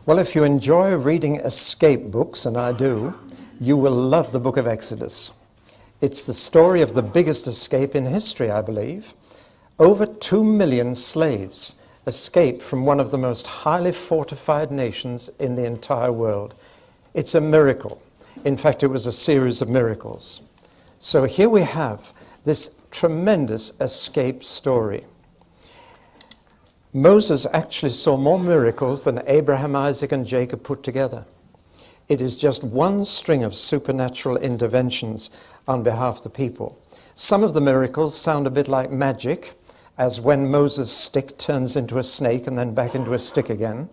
Well, if you enjoy reading escape books, and I do, you will love the book of Exodus. It's the story of the biggest escape in history, I believe. Over 2 million slaves escaped from one of the most highly fortified nations in the entire world. It's a miracle. In fact, it was a series of miracles. So here we have this tremendous escape story. Moses actually saw more miracles than Abraham, Isaac, and Jacob put together. It is just one string of supernatural interventions on behalf of the people. Some of the miracles sound a bit like magic, as when Moses' stick turns into a snake and then back into a stick again.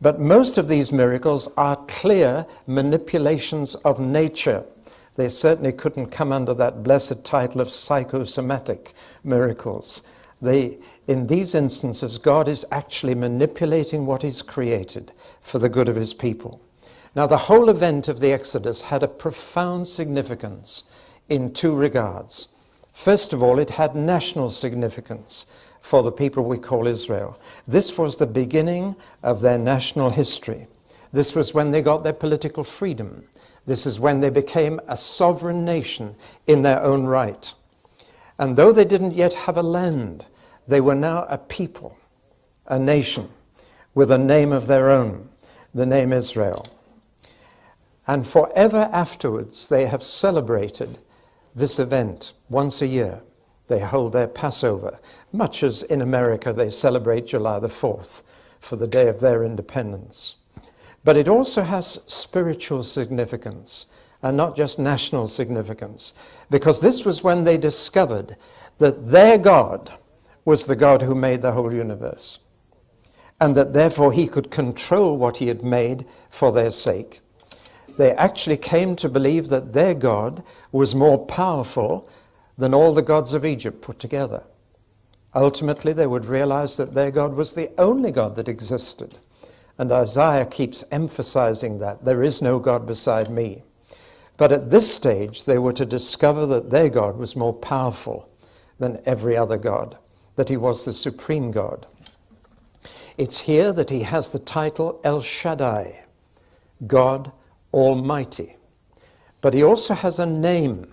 But most of these miracles are clear manipulations of nature. They certainly couldn't come under that blessed title of psychosomatic miracles. In these instances, God is actually manipulating what He's created for the good of His people. Now, the whole event of the Exodus had a profound significance in two regards. First of all, it had national significance for the people we call Israel. This was the beginning of their national history. This was when they got their political freedom. This is when they became a sovereign nation in their own right. And though they didn't yet have a land, they were now a people, a nation, with a name of their own, the name Israel. And forever afterwards, they have celebrated this event once a year. They hold their Passover, much as in America they celebrate July the 4th for the day of their independence. But it also has spiritual significance, and not just national significance, because this was when they discovered that their God was the God who made the whole universe, and that therefore He could control what He had made for their sake. They actually came to believe that their God was more powerful than all the gods of Egypt put together. Ultimately, they would realize that their God was the only God that existed. And Isaiah keeps emphasizing that there is no God beside me. But at this stage, they were to discover that their God was more powerful than every other God, that He was the supreme God. It's here that He has the title El Shaddai, God Almighty. But He also has a name,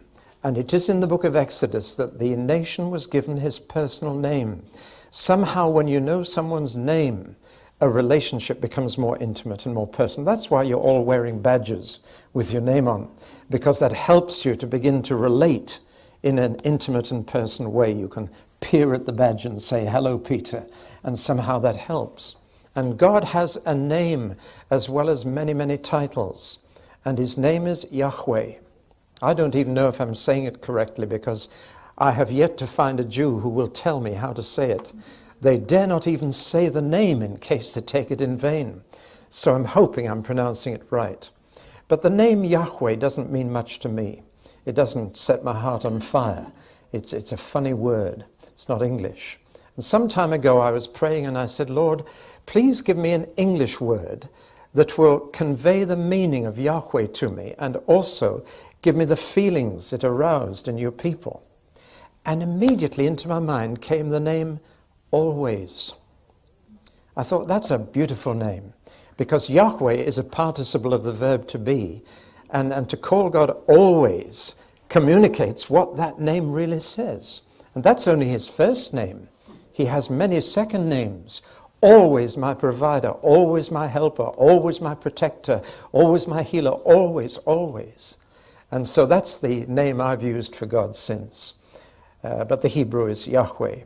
and it is in the book of Exodus that the nation was given His personal name. Somehow when you know someone's name, a relationship becomes more intimate and more personal. That's why you're all wearing badges with your name on, because that helps you to begin to relate in an intimate and personal way. You can peer at the badge and say, "Hello, Peter," and somehow that helps. And God has a name as well as many, many titles, and His name is Yahweh. I don't even know if I'm saying it correctly, because I have yet to find a Jew who will tell me how to say it. They dare not even say the name in case they take it in vain. So I'm hoping I'm pronouncing it right. But the name Yahweh doesn't mean much to me. It doesn't set my heart on fire. It's a funny word. It's not English. And some time ago I was praying and I said, "Lord, please give me an English word that will convey the meaning of Yahweh to me, and also give me the feelings it aroused in your people." And immediately into my mind came the name Always. I thought, that's a beautiful name, because Yahweh is a participle of the verb to be, and to call God always communicates what that name really says. And that's only His first name. He has many second names. Always my provider, always my helper, always my protector, always my healer, always, always. And so that's the name I've used for God since. But the Hebrew is Yahweh.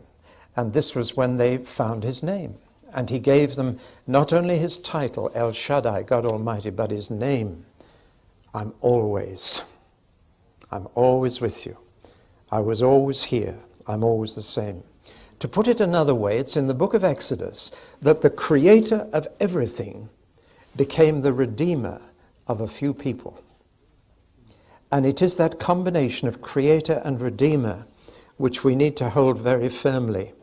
And this was when they found His name. And He gave them not only His title, El Shaddai, God Almighty, but His name. I'm always with you. I was always here. I'm always the same. To put it another way, it's in the book of Exodus that the creator of everything became the redeemer of a few people. And it is that combination of creator and redeemer which we need to hold very firmly.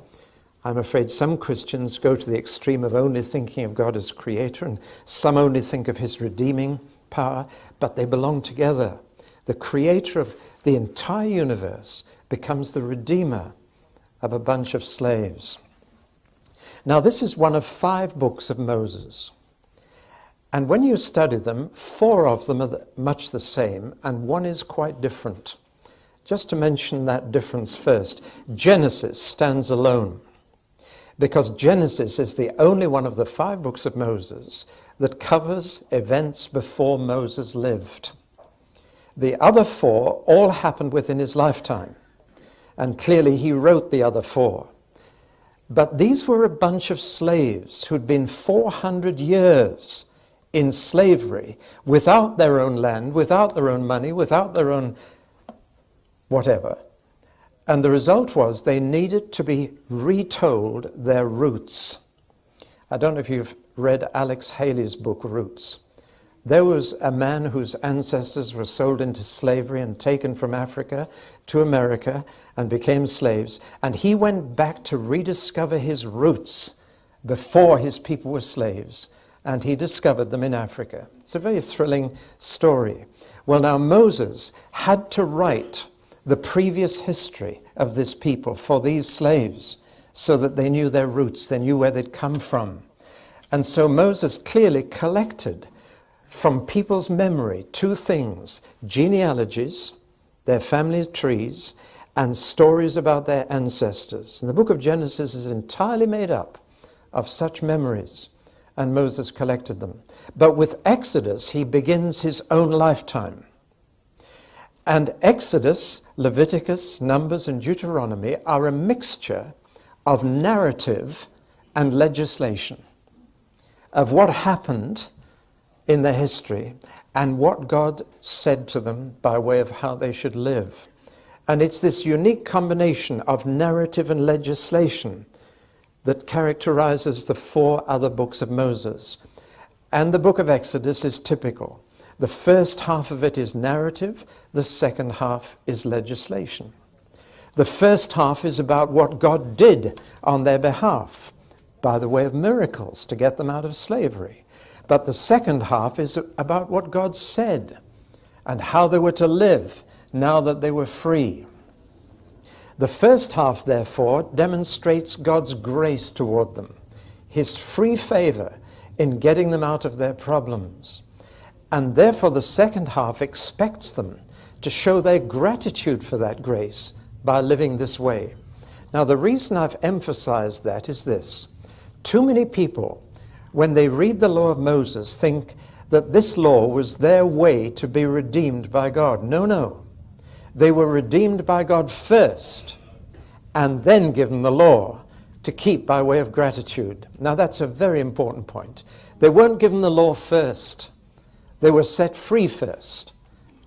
I'm afraid some Christians go to the extreme of only thinking of God as creator, and some only think of His redeeming power, but they belong together. The creator of the entire universe becomes the redeemer of a bunch of slaves. Now, this is one of 5 books of Moses. And when you study them, 4 of them are much the same, and 1 is quite different. Just to mention that difference first, Genesis stands alone, because Genesis is the only one of the 5 books of Moses that covers events before Moses lived. The other 4 all happened within his lifetime, and clearly he wrote the other 4. But these were a bunch of slaves who'd been 400 years in slavery, without their own land, without their own money, without their own whatever. And the result was they needed to be retold their roots. I don't know if you've read Alex Haley's book, Roots. There was a man whose ancestors were sold into slavery and taken from Africa to America and became slaves. And he went back to rediscover his roots before his people were slaves. And he discovered them in Africa. It's a very thrilling story. Well, now Moses had to write the previous history of this people for these slaves so that they knew their roots, they knew where they'd come from. And so Moses clearly collected from people's memory 2 things: genealogies, their family trees, and stories about their ancestors. And the book of Genesis is entirely made up of such memories, and Moses collected them. But with Exodus, he begins his own lifetime. And Exodus, Leviticus, Numbers, and Deuteronomy are a mixture of narrative and legislation, of what happened in their history and what God said to them by way of how they should live. And it's this unique combination of narrative and legislation that characterizes the 4 other books of Moses. And the book of Exodus is typical. The first half of it is narrative, the second half is legislation. The first half is about what God did on their behalf by the way of miracles to get them out of slavery. But the second half is about what God said and how they were to live now that they were free. The first half, therefore, demonstrates God's grace toward them, his free favor in getting them out of their problems. And therefore, the second half expects them to show their gratitude for that grace by living this way. Now, the reason I've emphasized that is this. Too many people, when they read the law of Moses, think that this law was their way to be redeemed by God. No, no. They were redeemed by God first, and then given the law to keep by way of gratitude. Now, that's a very important point. They weren't given the law first. They were set free first,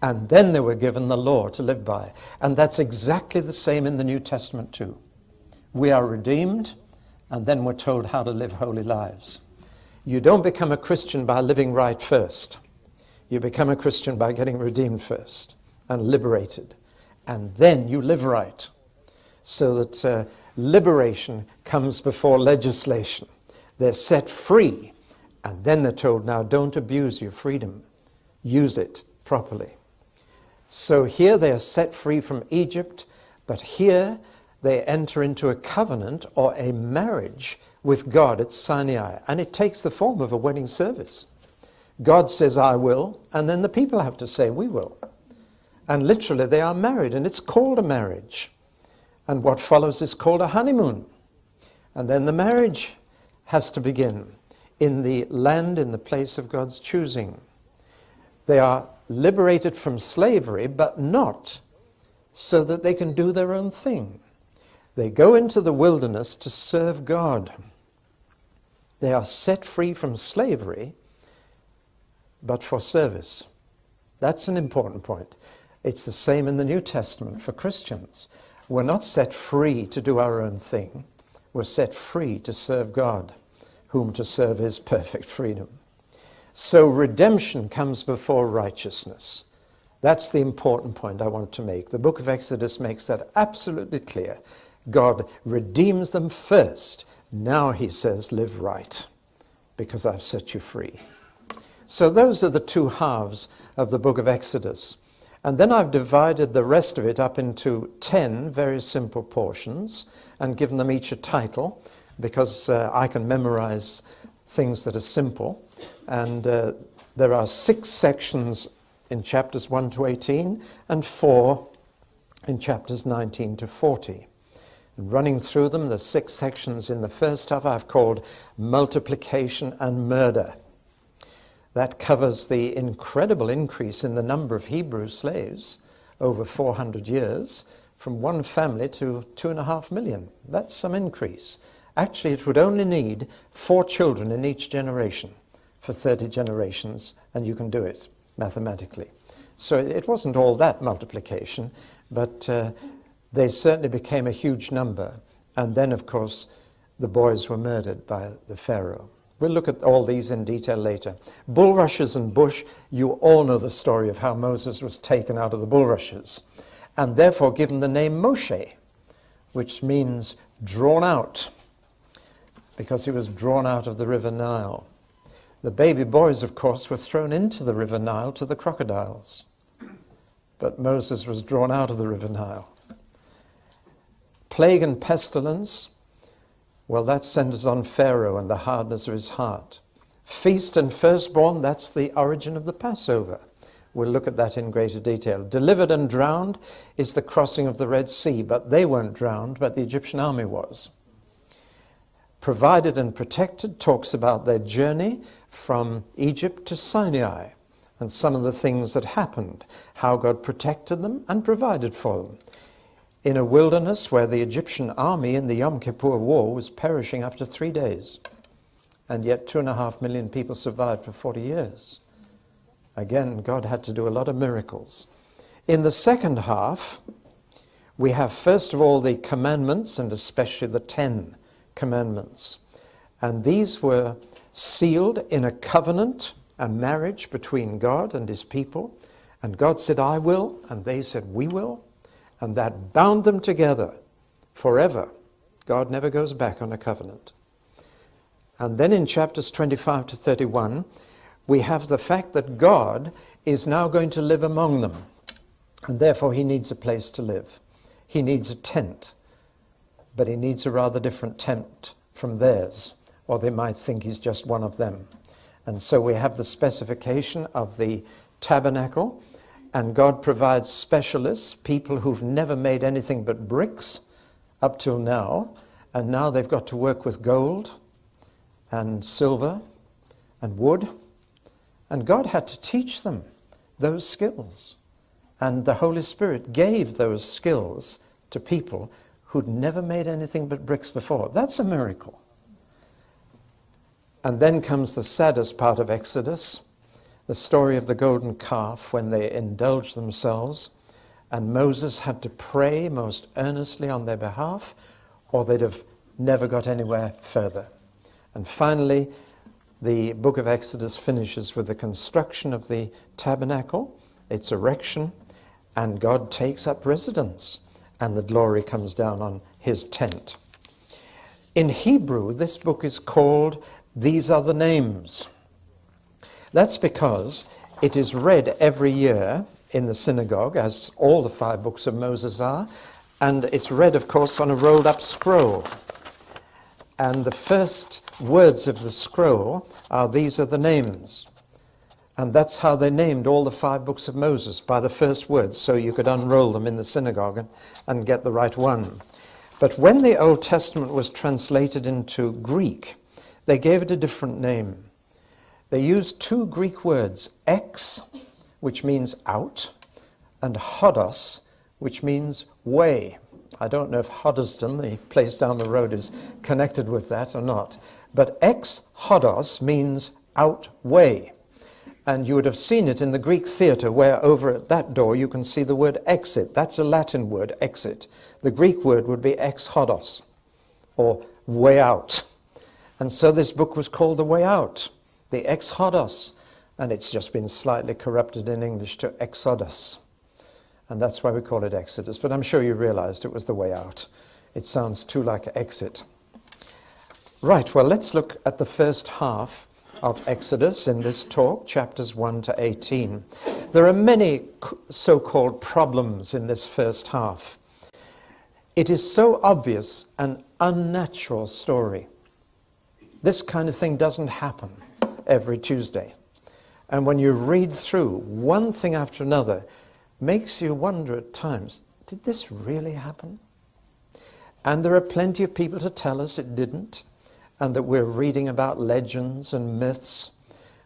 and then they were given the law to live by. And that's exactly the same in the New Testament too. We are redeemed, and then we're told how to live holy lives. You don't become a Christian by living right first. You become a Christian by getting redeemed first and liberated. And then you live right, so that liberation comes before legislation. They're set free, and then they're told, now don't abuse your freedom. Use it properly. So here they are set free from Egypt, but here they enter into a covenant or a marriage with God at Sinai, and it takes the form of a wedding service. God says, I will, and then the people have to say, we will. And literally they are married, and it's called a marriage. And what follows is called a honeymoon. And then the marriage has to begin in the land, in the place of God's choosing. They are liberated from slavery, but not so that they can do their own thing. They go into the wilderness to serve God. They are set free from slavery, but for service. That's an important point. It's the same in the New Testament for Christians. We're not set free to do our own thing. We're set free to serve God, whom to serve is perfect freedom. So redemption comes before righteousness. That's the important point I want to make. The book of Exodus makes that absolutely clear. God redeems them first. Now he says, live right, because I've set you free. So those are the 2 halves of the book of Exodus. And then I've divided the rest of it up into 10 very simple portions and given them each a title, because I can memorize things that are simple. And there are 6 sections in chapters 1 to 18 and 4 in chapters 19 to 40. And running through them, the 6 sections in the first half I've called multiplication and murder. That covers the incredible increase in the number of Hebrew slaves over 400 years, from 1 family to 2.5 million. That's some increase. Actually, it would only need 4 children in each generation for 30 generations, and you can do it mathematically. So it wasn't all that multiplication, but they certainly became a huge number. And then, of course, the boys were murdered by the Pharaoh. We'll look at all these in detail later. Bulrushes and bush, you all know the story of how Moses was taken out of the bulrushes and therefore given the name Moshe, which means drawn out, because he was drawn out of the river Nile. The baby boys, of course, were thrown into the river Nile to the crocodiles, but Moses was drawn out of the river Nile. Plague and pestilence, well, that centers on Pharaoh and the hardness of his heart. Feast and firstborn, that's the origin of the Passover. We'll look at that in greater detail. Delivered and drowned is the crossing of the Red Sea, but they weren't drowned, but the Egyptian army was. Provided and protected talks about their journey from Egypt to Sinai and some of the things that happened, how God protected them and provided for them in a wilderness where the Egyptian army in the Yom Kippur War was perishing after 3 days. And yet 2.5 million people survived for 40 years. Again, God had to do a lot of miracles. In the second half, we have first of all the commandments, and especially the 10 commandments. And these were sealed in a covenant, a marriage between God and his people. And God said, I will, and they said, we will. And that bound them together forever. God never goes back on a covenant. And then in chapters 25 to 31, we have the fact that God is now going to live among them. And therefore he needs a place to live. He needs a tent. But he needs a rather different tent from theirs, or they might think he's just one of them. And so we have the specification of the tabernacle, and God provides specialists, people who've never made anything but bricks up till now, and now they've got to work with gold and silver and wood. And God had to teach them those skills. And the Holy Spirit gave those skills to people who'd never made anything but bricks before. That's a miracle. And then comes the saddest part of Exodus, the story of the golden calf when they indulged themselves, and Moses had to pray most earnestly on their behalf, or they'd have never got anywhere further. And finally, the book of Exodus finishes with the construction of the tabernacle, its erection, and God takes up residence, and the glory comes down on his tent. In Hebrew, this book is called These Are the Names. That's because it is read every year in the synagogue, as all the 5 books of Moses are, and it's read, of course, on a rolled-up scroll. And the first words of the scroll are, these are the names. And that's how they named all the 5 books of Moses, by the first words, so you could unroll them in the synagogue and get the right one. But when the Old Testament was translated into Greek, they gave it a different name. They used 2 Greek words, ex, which means out, and hodos, which means way. I don't know if Hoddesdon, the place down the road, is connected with that or not. But ex hodos means out way. And you would have seen it in the Greek theatre, where over at that door you can see the word exit. That's a Latin word, exit. The Greek word would be ex hodos, or way out. And so this book was called The Way Out, the ex hodos. And it's just been slightly corrupted in English to Exodus. And that's why we call it Exodus. But I'm sure you realized it was the way out. It sounds too like exit. Right, well, let's look at the first half of Exodus in this talk, chapters 1 to 18. There are many so-called problems in this first half. It is so obvious an unnatural story. This kind of thing doesn't happen. every Tuesday. And when you read through one thing after another, makes you wonder at times, did this really happen? And there are plenty of people to tell us it didn't, and that we're reading about legends and myths.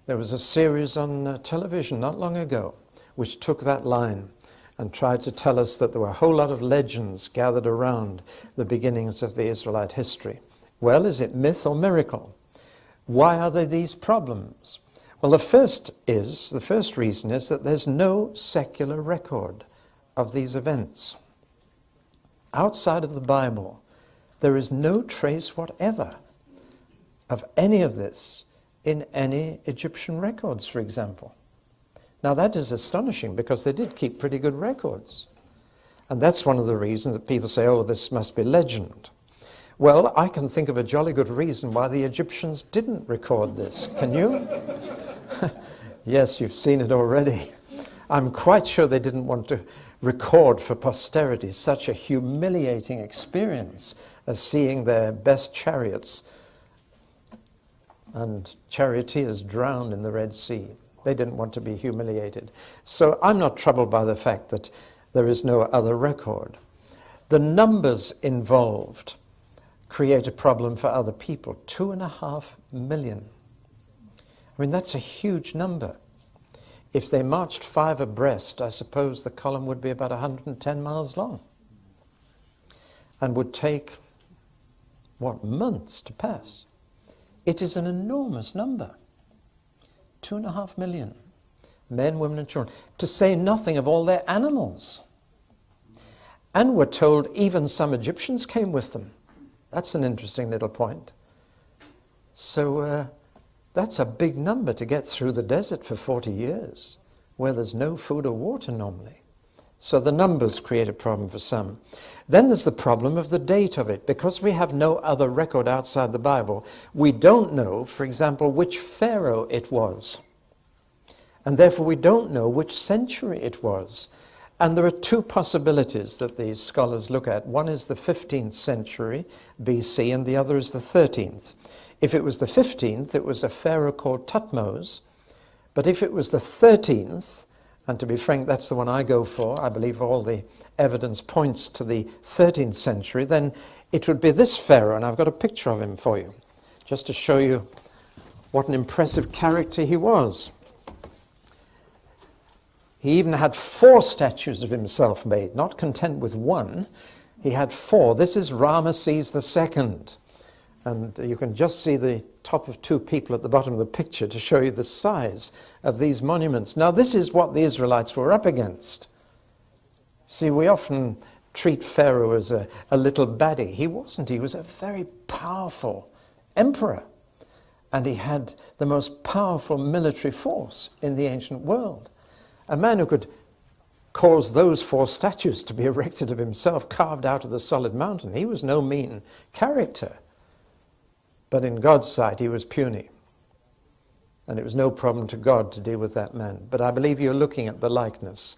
There was a series on television not long ago which took that line and tried to tell us that there were a whole lot of legends gathered around the beginnings of the Israelite history. Well, is it myth or miracle? Why are there these problems? Well, the first reason is that there's no secular record of these events. Outside of the Bible, there is no trace whatever of any of this in any Egyptian records, for example. Now that is astonishing because they did keep pretty good records. And that's one of the reasons that people say, oh, this must be legend. Well, I can think of a jolly good reason why the Egyptians didn't record this. Can you? Yes, you've seen it already. I'm quite sure they didn't want to record for posterity such a humiliating experience as seeing their best chariots and charioteers drowned in the Red Sea. They didn't want to be humiliated. So I'm not troubled by the fact that there is no other record. The numbers involved create a problem for other people. 2.5 million. I mean, that's a huge number. If they marched 5 abreast, I suppose the column would be about 110 miles long and would take, what, months to pass. It is an enormous number. 2.5 million men, women and children, to say nothing of all their animals. And we're told even some Egyptians came with them. That's an interesting little point. So that's a big number to get through the desert for 40 years, where there's no food or water normally. So the numbers create a problem for some. Then there's the problem of the date of it. Because we have no other record outside the Bible, we don't know, for example, which pharaoh it was. And therefore we don't know which century it was. And there are 2 possibilities that these scholars look at. One is the 15th century BC, and the other is the 13th. If it was the 15th, it was a pharaoh called Thutmose. But if it was the 13th, and to be frank, that's the one I go for, I believe all the evidence points to the 13th century, then it would be this pharaoh, and I've got a picture of him for you, just to show you what an impressive character he was. He even had 4 statues of himself made, not content with 1. He had 4. This is Ramesses II. And you can just see the top of 2 people at the bottom of the picture to show you the size of these monuments. Now, this is what the Israelites were up against. See, we often treat Pharaoh as a little baddie. He wasn't. He was a very powerful emperor. And he had the most powerful military force in the ancient world. A man who could cause those 4 statues to be erected of himself, carved out of the solid mountain. He was no mean character. But in God's sight, he was puny. And it was no problem to God to deal with that man. But I believe you're looking at the likeness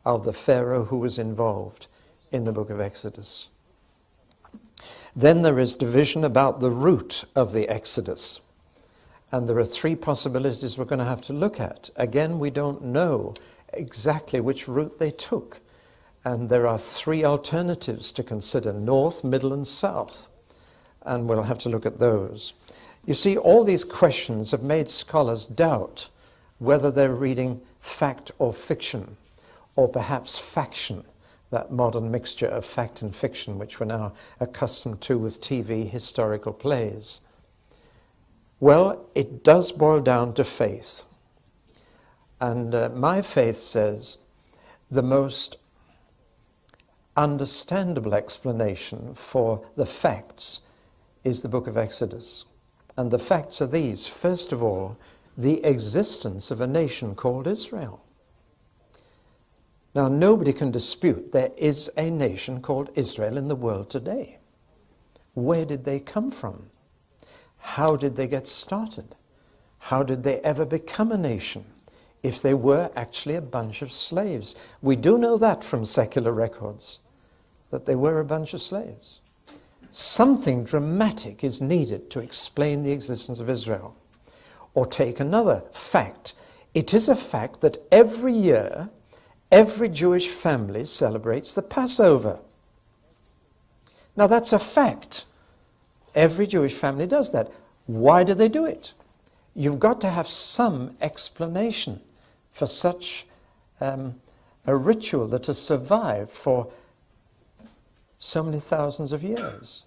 of the Pharaoh who was involved in the book of Exodus. Then there is division about the route of the Exodus. And there are 3 possibilities we're going to have to look at. Again, we don't know exactly which route they took. And there are 3 alternatives to consider: north, middle, and south. And we'll have to look at those. You see, all these questions have made scholars doubt whether they're reading fact or fiction, or perhaps faction, that modern mixture of fact and fiction which we're now accustomed to with TV historical plays. Well, it does boil down to faith. And my faith says the most understandable explanation for the facts is the book of Exodus. And the facts are these. First of all, the existence of a nation called Israel. Now, nobody can dispute there is a nation called Israel in the world today. Where did they come from? How did they get started? How did they ever become a nation if they were actually a bunch of slaves? We do know that from secular records, that they were a bunch of slaves. Something dramatic is needed to explain the existence of Israel. Or take another fact. It is a fact that every year, every Jewish family celebrates the Passover. Now that's a fact. Every Jewish family does that. Why do they do it? You've got to have some explanation for such a ritual that has survived for so many thousands of years.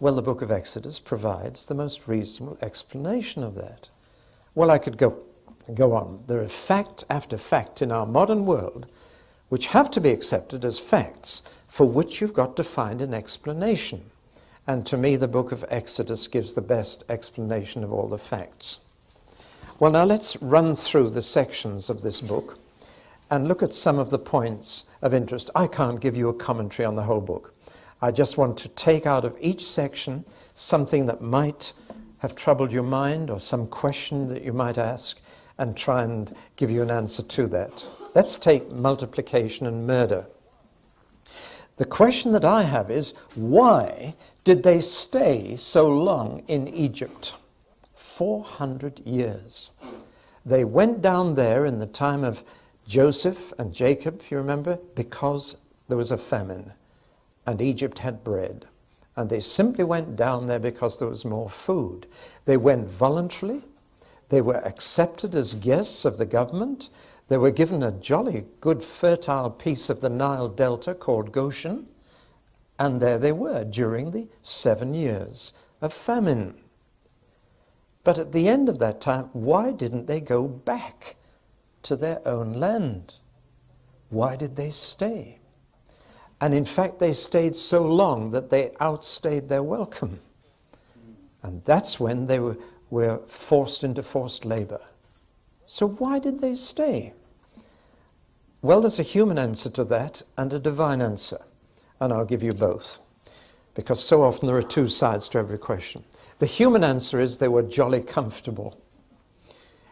Well, the book of Exodus provides the most reasonable explanation of that. Well, I could go on. There are fact after fact in our modern world which have to be accepted as facts for which you've got to find an explanation. And to me, the book of Exodus gives the best explanation of all the facts. Well, now let's run through the sections of this book and look at some of the points of interest. I can't give you a commentary on the whole book. I just want to take out of each section something that might have troubled your mind or some question that you might ask and try and give you an answer to that. Let's take multiplication and murder. The question that I have is, why did they stay so long in Egypt? 400 years. They went down there in the time of Joseph and Jacob, if you remember, because there was a famine and Egypt had bread. And they simply went down there because there was more food. They went voluntarily. They were accepted as guests of the government. They were given a jolly good fertile piece of the Nile Delta called Goshen. And there they were during the 7 years of famine. But at the end of that time, why didn't they go back to their own land? Why did they stay? And in fact, they stayed so long that they outstayed their welcome. And that's when they were forced into forced labor. So why did they stay? Well, there's a human answer to that and a divine answer. And I'll give you both, because so often there are two sides to every question. The human answer is they were jolly comfortable.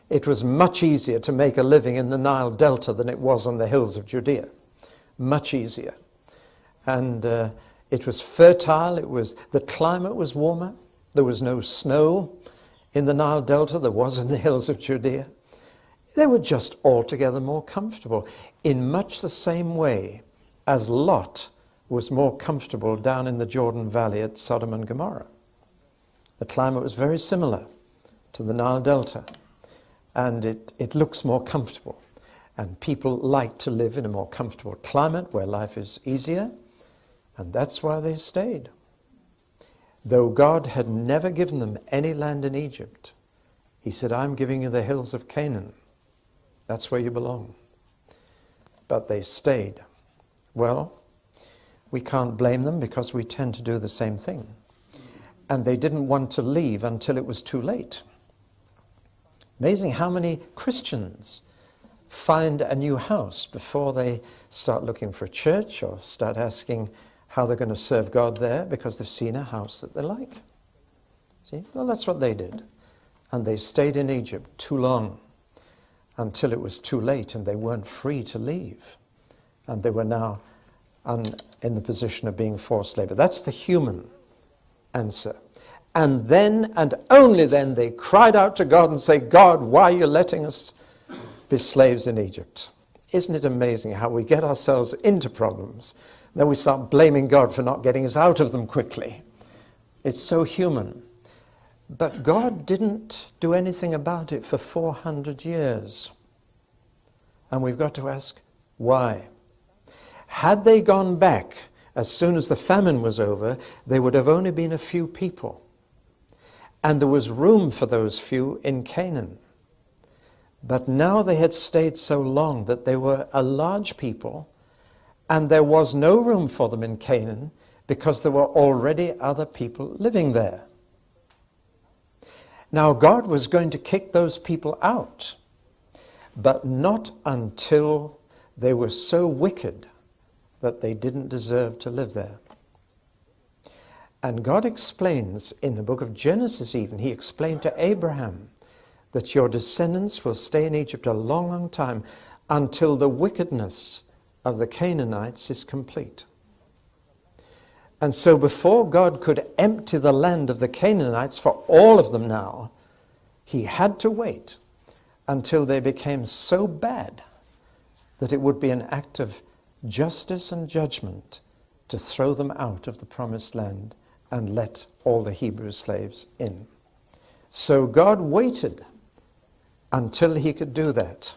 It was much easier to make a living in the Nile Delta than it was on the hills of Judea. Much easier. And it was fertile. The climate was warmer. There was no snow in the Nile Delta. There was in the hills of Judea. They were just altogether more comfortable, in much the same way as Lot was more comfortable down in the Jordan Valley at Sodom and Gomorrah. The climate was very similar to the Nile Delta, and it looks more comfortable. And people like to live in a more comfortable climate where life is easier, and that's why they stayed. Though God had never given them any land in Egypt, he said, I'm giving you the hills of Canaan. That's where you belong. But they stayed. Well, we can't blame them because we tend to do the same thing. And they didn't want to leave until it was too late. Amazing how many Christians find a new house before they start looking for a church or start asking how they're going to serve God there because they've seen a house that they like. See? Well, that's what they did. And they stayed in Egypt too long until it was too late and they weren't free to leave. And they were now in the position of being forced labor. That's the human answer. And then, and only then, they cried out to God and say, God, why are you letting us be slaves in Egypt? Isn't it amazing how we get ourselves into problems, then we start blaming God for not getting us out of them quickly? It's so human. But God didn't do anything about it for 400 years. And we've got to ask, why? Had they gone back as soon as the famine was over, there would have only been a few people. And there was room for those few in Canaan. But now they had stayed so long that they were a large people, and there was no room for them in Canaan because there were already other people living there. Now God was going to kick those people out, but not until they were so wicked that they didn't deserve to live there. And God explains in the book of Genesis even, he explained to Abraham that your descendants will stay in Egypt a long, long time until the wickedness of the Canaanites is complete. And so before God could empty the land of the Canaanites for all of them now, He had to wait until they became so bad that it would be an act of justice and judgment to throw them out of the promised land and let all the Hebrew slaves in. So God waited until he could do that.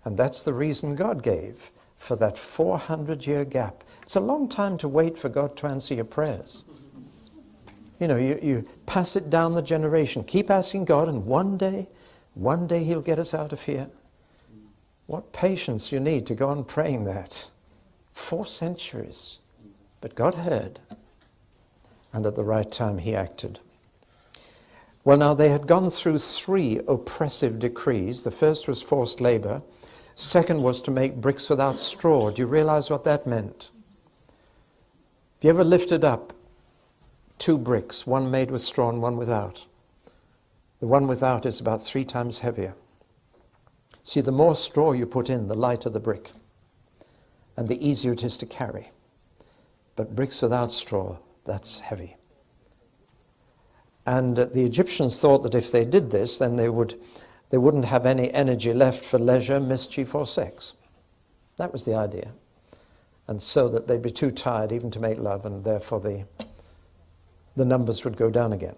And that's the reason God gave for that 400-year gap. It's a long time to wait for God to answer your prayers. You know, you pass it down the generation. Keep asking God, and one day he'll get us out of here. What patience you need to go on praying that. 4 centuries. But God heard, and at the right time he acted. Well, now they had gone through 3 oppressive decrees. The first was forced labor. Second was to make bricks without straw. Do you realize what that meant? Have you ever lifted up 2 bricks, one made with straw and one without? The one without is about 3 times heavier. See, the more straw you put in, the lighter the brick, and the easier it is to carry. But bricks without straw, that's heavy. And the Egyptians thought that if they did this, then they wouldn't have any energy left for leisure, mischief, or sex. That was the idea. And so that they'd be too tired even to make love, and therefore the numbers would go down again.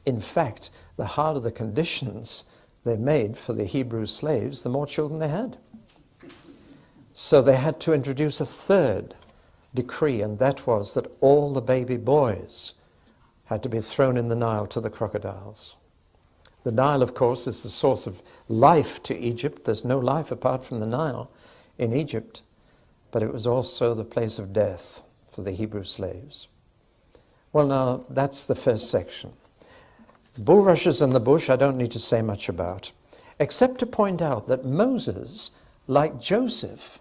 In fact, the harder the conditions they made for the Hebrew slaves, the more children they had. So they had to introduce a 3rd decree, and that was that all the baby boys had to be thrown in the Nile to the crocodiles. The Nile, of course, is the source of life to Egypt. There's no life apart from the Nile in Egypt, but it was also the place of death for the Hebrew slaves. Well, now, that's the first section. Bulrushes in the bush I don't need to say much about, except to point out that Moses, like Joseph,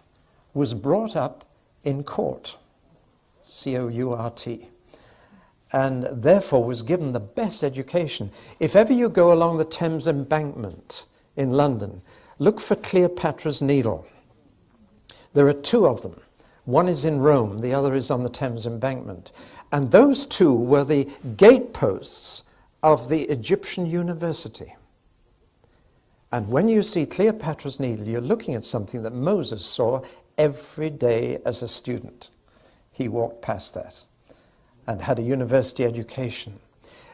was brought up in court, C-O-U-R-T, and therefore was given the best education. If ever you go along the Thames embankment in London, look for Cleopatra's Needle. There are 2 of them. One is in Rome, the other is on the Thames embankment. And those 2 were the gateposts of the Egyptian university. And when you see Cleopatra's Needle, you're looking at something that Moses saw every day as a student. He walked past that and had a university education.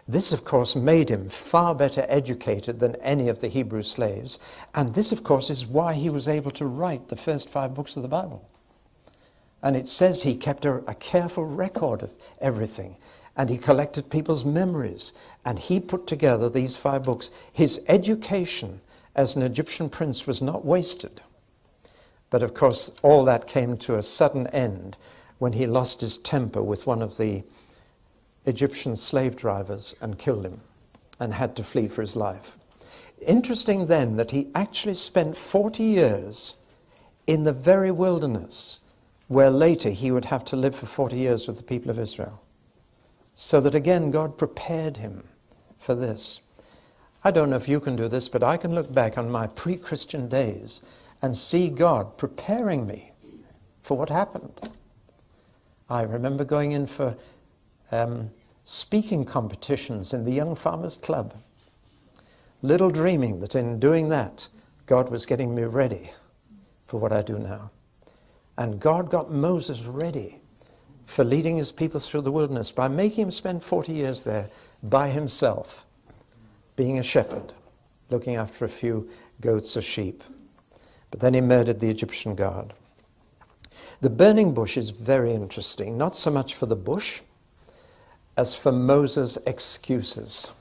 This, of course, made him far better educated than any of the Hebrew slaves. And this, of course, is why he was able to write the first 5 books of the Bible. And it says he kept a careful record of everything. And he collected people's memories. And he put together these 5 books. His education as an Egyptian prince was not wasted. But of course, all that came to a sudden end when he lost his temper with one of the Egyptian slave drivers and killed him and had to flee for his life. Interesting then that he actually spent 40 years in the very wilderness, where later he would have to live for 40 years with the people of Israel. So that again, God prepared him for this. I don't know if you can do this, but I can look back on my pre-Christian days and see God preparing me for what happened. I remember going in for speaking competitions in the Young Farmers Club, little dreaming that in doing that, God was getting me ready for what I do now. And God got Moses ready for leading his people through the wilderness by making him spend 40 years there by himself, being a shepherd, looking after a few goats or sheep. But then he murdered the Egyptian guard. The burning bush is very interesting, not so much for the bush as for Moses' excuses.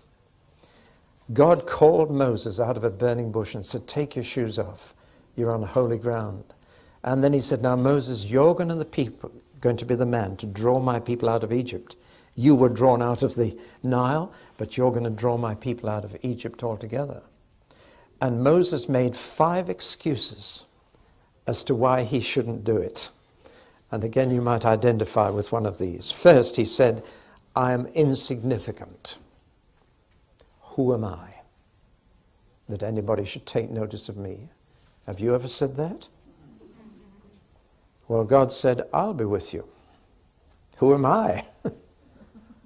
God called Moses out of a burning bush and said, take your shoes off. You're on holy ground. And then he said, now Moses, you're going to be the man to draw my people out of Egypt. You were drawn out of the Nile, but you're going to draw my people out of Egypt altogether. And Moses made 5 excuses as to why he shouldn't do it. And again, you might identify with one of these. First, he said, I am insignificant. Who am I that anybody should take notice of me? Have you ever said that? Well, God said, I'll be with you. Who am I?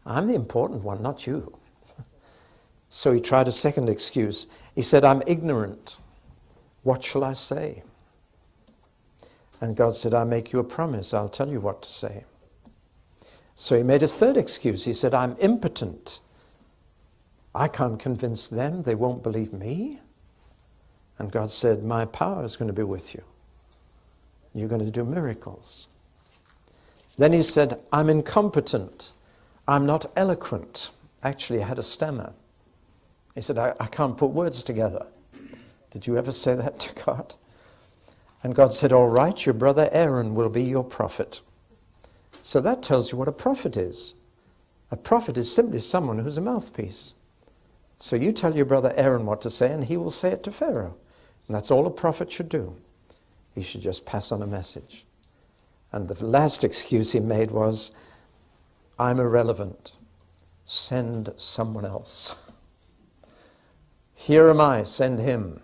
I'm the important one, not you. So he tried a second excuse. He said, I'm ignorant. What shall I say? And God said, I make you a promise. I'll tell you what to say. So he made a third excuse. He said, I'm impotent. I can't convince them. They won't believe me. And God said, my power is going to be with you. You're going to do miracles. Then he said, I'm incompetent. I'm not eloquent. Actually, I had a stammer. He said, I can't put words together. Did you ever say that to God? And God said, all right, your brother Aaron will be your prophet. So that tells you what a prophet is. A prophet is simply someone who's a mouthpiece. So you tell your brother Aaron what to say, and he will say it to Pharaoh. And that's all a prophet should do. He should just pass on a message. And the last excuse he made was, I'm irrelevant. Send someone else. Here am I, send him.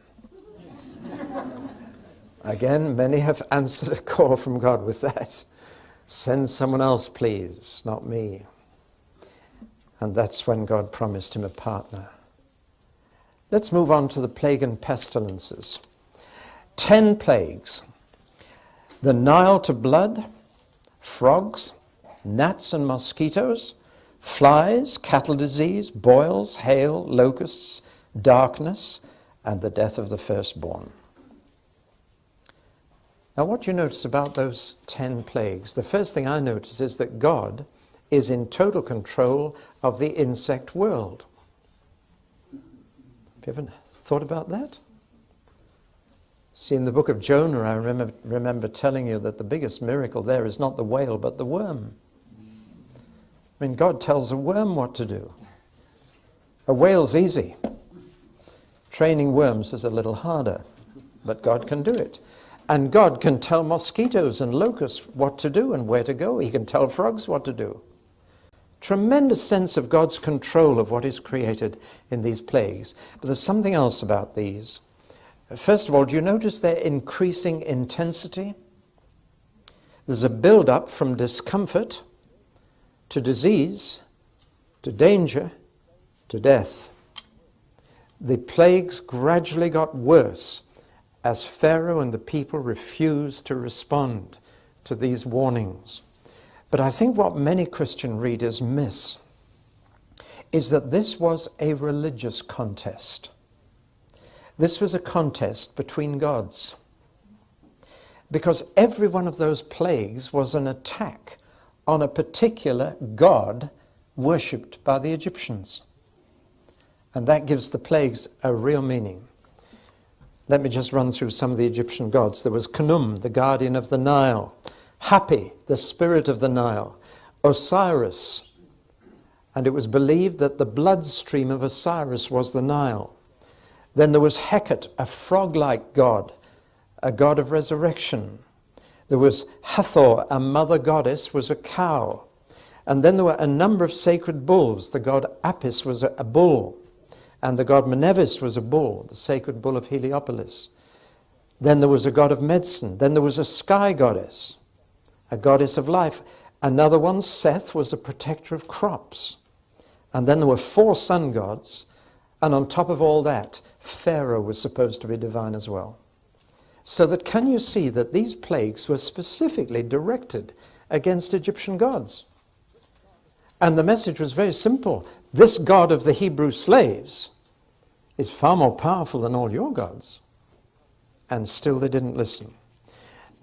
Again, many have answered a call from God with that. Send someone else, please, not me. And that's when God promised him a partner. Let's move on to the plague and pestilences. 10 plagues. The Nile to blood, frogs, gnats and mosquitoes, flies, cattle disease, boils, hail, locusts, darkness, and the death of the firstborn. Now, what do you notice about those 10 plagues? The first thing I notice is that God is in total control of the insect world. Have you ever thought about that? See, in the book of Jonah, I remember telling you that the biggest miracle there is not the whale, but the worm. I mean, God tells a worm what to do. A whale's easy. Training worms is a little harder, but God can do it. And God can tell mosquitoes and locusts what to do and where to go. He can tell frogs what to do. Tremendous sense of God's control of what is created in these plagues. But there's something else about these. First of all, do you notice their increasing intensity? There's a build-up from discomfort to disease, to danger, to death. The plagues gradually got worse as Pharaoh and the people refused to respond to these warnings. But I think what many Christian readers miss is that this was a religious contest. This was a contest between gods. Because every one of those plagues was an attack on a particular god worshipped by the Egyptians. And that gives the plagues a real meaning. Let me just run through some of the Egyptian gods. There was Khnum, the guardian of the Nile. Hapi, the spirit of the Nile. Osiris. And it was believed that the bloodstream of Osiris was the Nile. Then there was Hecate, a frog-like god, a god of resurrection. There was Hathor, a mother goddess, was a cow. And then there were a number of sacred bulls. The god Apis was a bull. And the god Mnevis was a bull, the sacred bull of Heliopolis. Then there was a god of medicine. Then there was a sky goddess, a goddess of life. Another one, Seth, was a protector of crops. And then there were 4 sun gods. And on top of all that, Pharaoh was supposed to be divine as well. So that can you see that these plagues were specifically directed against Egyptian gods? And the message was very simple. This God of the Hebrew slaves is far more powerful than all your gods. And still they didn't listen.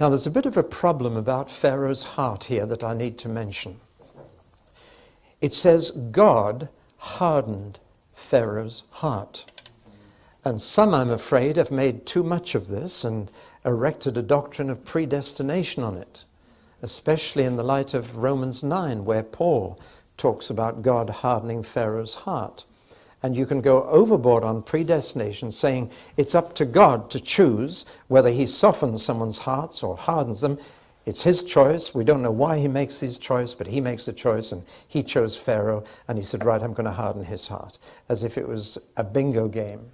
Now there's a bit of a problem about Pharaoh's heart here that I need to mention. It says God hardened Pharaoh's heart. And some, I'm afraid, have made too much of this and erected a doctrine of predestination on it, especially in the light of Romans 9, where Paul talks about God hardening Pharaoh's heart. And you can go overboard on predestination, saying it's up to God to choose whether he softens someone's hearts or hardens them. It's his choice. We don't know why he makes these choices, but he makes the choice, and he chose Pharaoh, and he said, right, I'm going to harden his heart, as if it was a bingo game.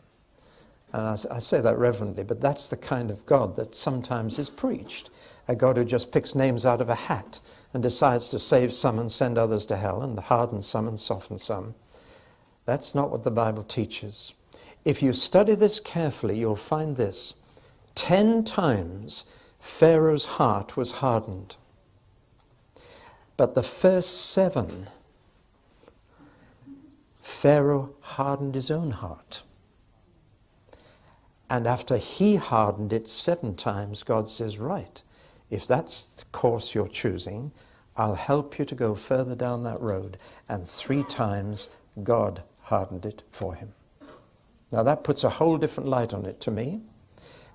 And I say that reverently, but that's the kind of God that sometimes is preached, a God who just picks names out of a hat and decides to save some and send others to hell, and harden some and soften some. That's not what the Bible teaches. If you study this carefully, you'll find this. 10 times Pharaoh's heart was hardened. But the first 7, Pharaoh hardened his own heart. And after he hardened it 7 times, God says, right, if that's the course you're choosing, I'll help you to go further down that road. And 3 times, God hardened it for him. Now that puts a whole different light on it to me.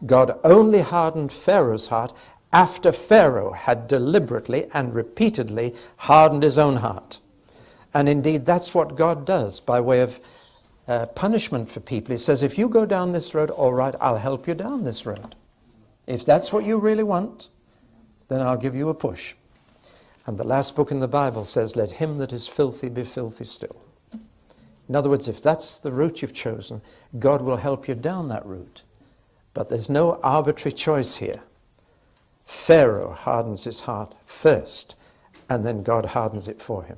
God only hardened Pharaoh's heart after Pharaoh had deliberately and repeatedly hardened his own heart. And indeed, that's what God does by way of punishment for people. He says, if you go down this road, all right, I'll help you down this road. If that's what you really want, then I'll give you a push. And the last book in the Bible says, let him that is filthy be filthy still. In other words, if that's the route you've chosen, God will help you down that route. But there's no arbitrary choice here. Pharaoh hardens his heart first, and then God hardens it for him.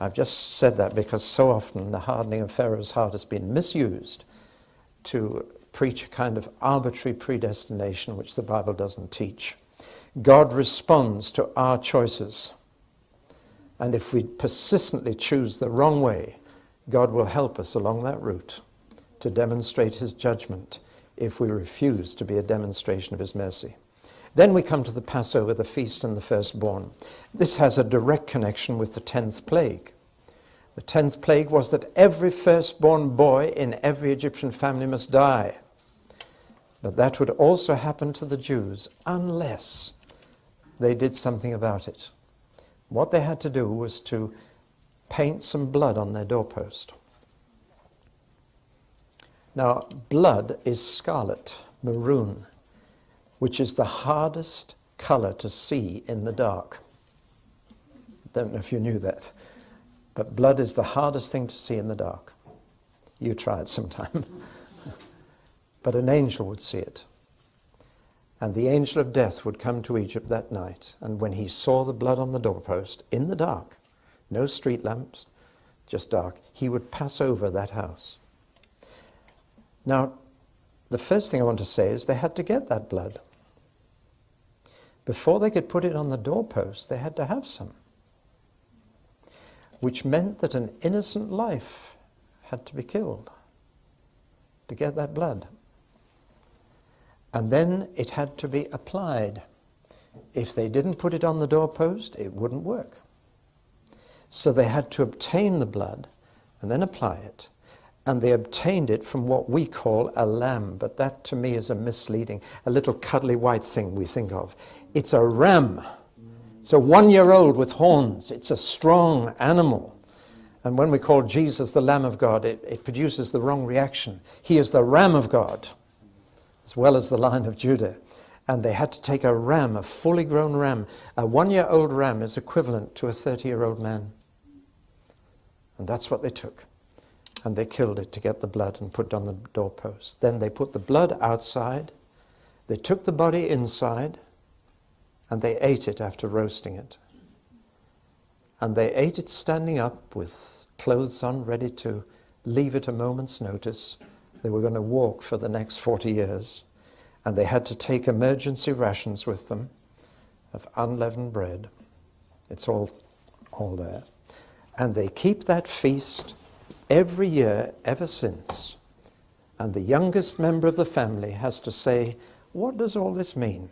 I've just said that because so often the hardening of Pharaoh's heart has been misused to preach a kind of arbitrary predestination which the Bible doesn't teach. God responds to our choices. And if we persistently choose the wrong way, God will help us along that route to demonstrate his judgment if we refuse to be a demonstration of his mercy. Then we come to the Passover, the feast and the firstborn. This has a direct connection with the 10th plague. The 10th plague was that every firstborn boy in every Egyptian family must die. But that would also happen to the Jews unless they did something about it. What they had to do was to paint some blood on their doorpost. Now, blood is scarlet, maroon, which is the hardest color to see in the dark. Don't know if you knew that, but blood is the hardest thing to see in the dark. You try it sometime. But an angel would see it. And the angel of death would come to Egypt that night, and when he saw the blood on the doorpost, in the dark, no street lamps, just dark, he would pass over that house. Now, the first thing I want to say is they had to get that blood. Before they could put it on the doorpost, they had to have some, which meant that an innocent life had to be killed to get that blood. And then it had to be applied. If they didn't put it on the doorpost, it wouldn't work. So they had to obtain the blood and then apply it. And they obtained it from what we call a lamb, but that to me is a misleading, a little cuddly white thing we think of. It's a ram. It's a 1-year-old with horns. It's a strong animal. And when we call Jesus the Lamb of God, it produces the wrong reaction. He is the Ram of God, as well as the Lion of Judah. And they had to take a ram, a fully grown ram. A 1-year-old ram is equivalent to a 30-year-old man. And that's what they took. And they killed it to get the blood and put it on the doorpost. Then they put the blood outside. They took the body inside, and they ate it after roasting it. And they ate it standing up with clothes on, ready to leave at a moment's notice. They were going to walk for the next 40 years. And they had to take emergency rations with them of unleavened bread. It's all there. And they keep that feast every year ever since. And the youngest member of the family has to say, what does all this mean?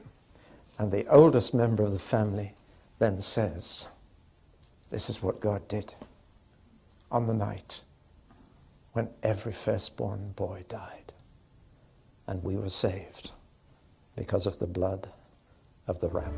And the oldest member of the family then says, this is what God did on the night when every firstborn boy died. And we were saved because of the blood of the ram.